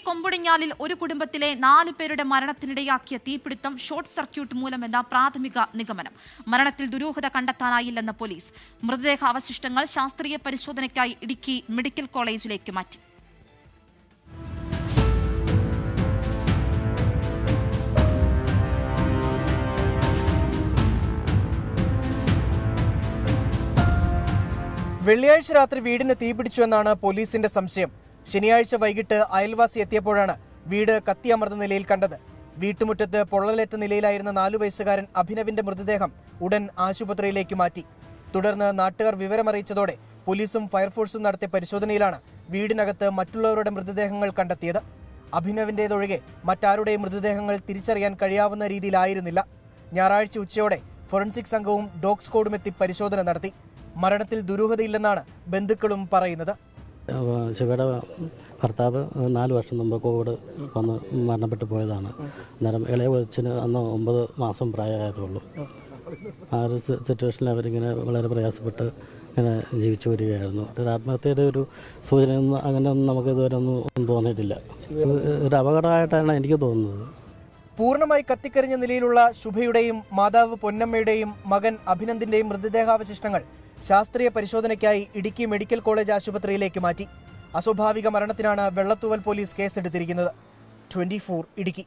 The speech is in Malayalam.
കൊമ്പുടിഞ്ഞാലിൽ ഒരു കുടുംബത്തിലെ 4 പേരുടെ മരണത്തിനിടയാക്കിയ തീപിടുത്തം ഷോർട്ട് സർക്യൂട്ട് മൂലമെന്ന പ്രാഥമിക നിഗമനം. മരണത്തിൽ ദുരൂഹത കണ്ടെത്താനായില്ലെന്ന് പോലീസ്. മൃതദേഹ അവശിഷ്ടങ്ങൾ ശാസ്ത്രീയ പരിശോധനയ്ക്കായി ഇടുക്കി മെഡിക്കൽ കോളേജിലേക്ക് മാറ്റി. വെള്ളിയാഴ്ച രാത്രി വീടിന് തീപിടിച്ചുവെന്നാണ് പോലീസിന്റെ സംശയം. ശനിയാഴ്ച വൈകിട്ട് അയൽവാസി എത്തിയപ്പോഴാണ് വീട് കത്തിയമർന്ന നിലയിൽ കണ്ടത്. വീട്ടുമുറ്റത്ത് പൊള്ളലേറ്റ നിലയിലായിരുന്ന 4 വയസ്സുകാരൻ അഭിനവിന്റെ മൃതദേഹം ഉടൻ ആശുപത്രിയിലേക്ക് മാറ്റി. തുടർന്ന് നാട്ടുകാർ വിവരമറിയിച്ചതോടെ പോലീസും ഫയർഫോഴ്സും നടത്തിയ പരിശോധനയിലാണ് വീടിനകത്ത് മറ്റുള്ളവരുടെ മൃതദേഹങ്ങൾ കണ്ടെത്തിയത്. അഭിനവിന്റേതൊഴികെ മറ്റാരുടെയും മൃതദേഹങ്ങൾ തിരിച്ചറിയാൻ കഴിയാവുന്ന രീതിയിലായിരുന്നില്ല. ഞായറാഴ്ച ഉച്ചയോടെ ഫോറൻസിക് സംഘവും ഡോഗ് സ്ക്വാഡും എത്തി പരിശോധന നടത്തി. മരണത്തിൽ ദുരൂഹതയില്ലെന്നാണ് ബന്ധുക്കളും പറയുന്നത്. ശിവയുടെ ഭർത്താവ് 4 വർഷം മുമ്പ് കോവിഡ് വന്ന് മരണപ്പെട്ടു പോയതാണ്. അന്നേരം ഇളയ കൊച്ചിന് അന്ന് 9 മാസം പ്രായമായതുള്ളൂ. ആ ഒരു സിറ്റുവേഷനിൽ അവരിങ്ങനെ വളരെ പ്രയാസപ്പെട്ട് ഇങ്ങനെ ജീവിച്ചു വരികയായിരുന്നു. ഒരു ആത്മഹത്യയുടെ ഒരു സൂചനയൊന്നും അങ്ങനെയൊന്നും നമുക്ക് ഇതുവരെ ഒന്നും തോന്നിയിട്ടില്ല. ഒരു അപകടമായിട്ടാണ് എനിക്ക് തോന്നുന്നത്. പൂർണ്ണമായി കത്തിക്കരിഞ്ഞ നിലയിലുള്ള ശുഭയുടെയും മാതാവ് പൊന്നമ്മയുടെയും മകൻ അഭിനന്ദിന്റെയും മൃതദേഹാവശിഷ്ടങ്ങൾ ശാസ്ത്രീയ പരിശോധനയ്ക്കായി ഇടുക്കി മെഡിക്കൽ കോളേജ് ആശുപത്രിയിലേക്ക് മാറ്റി. അസ്വാഭാവിക മരണത്തിനാണ് വെള്ളത്തൂവൽ പോലീസ് കേസെടുത്തിരിക്കുന്നത്. 24 ഇടുക്കി.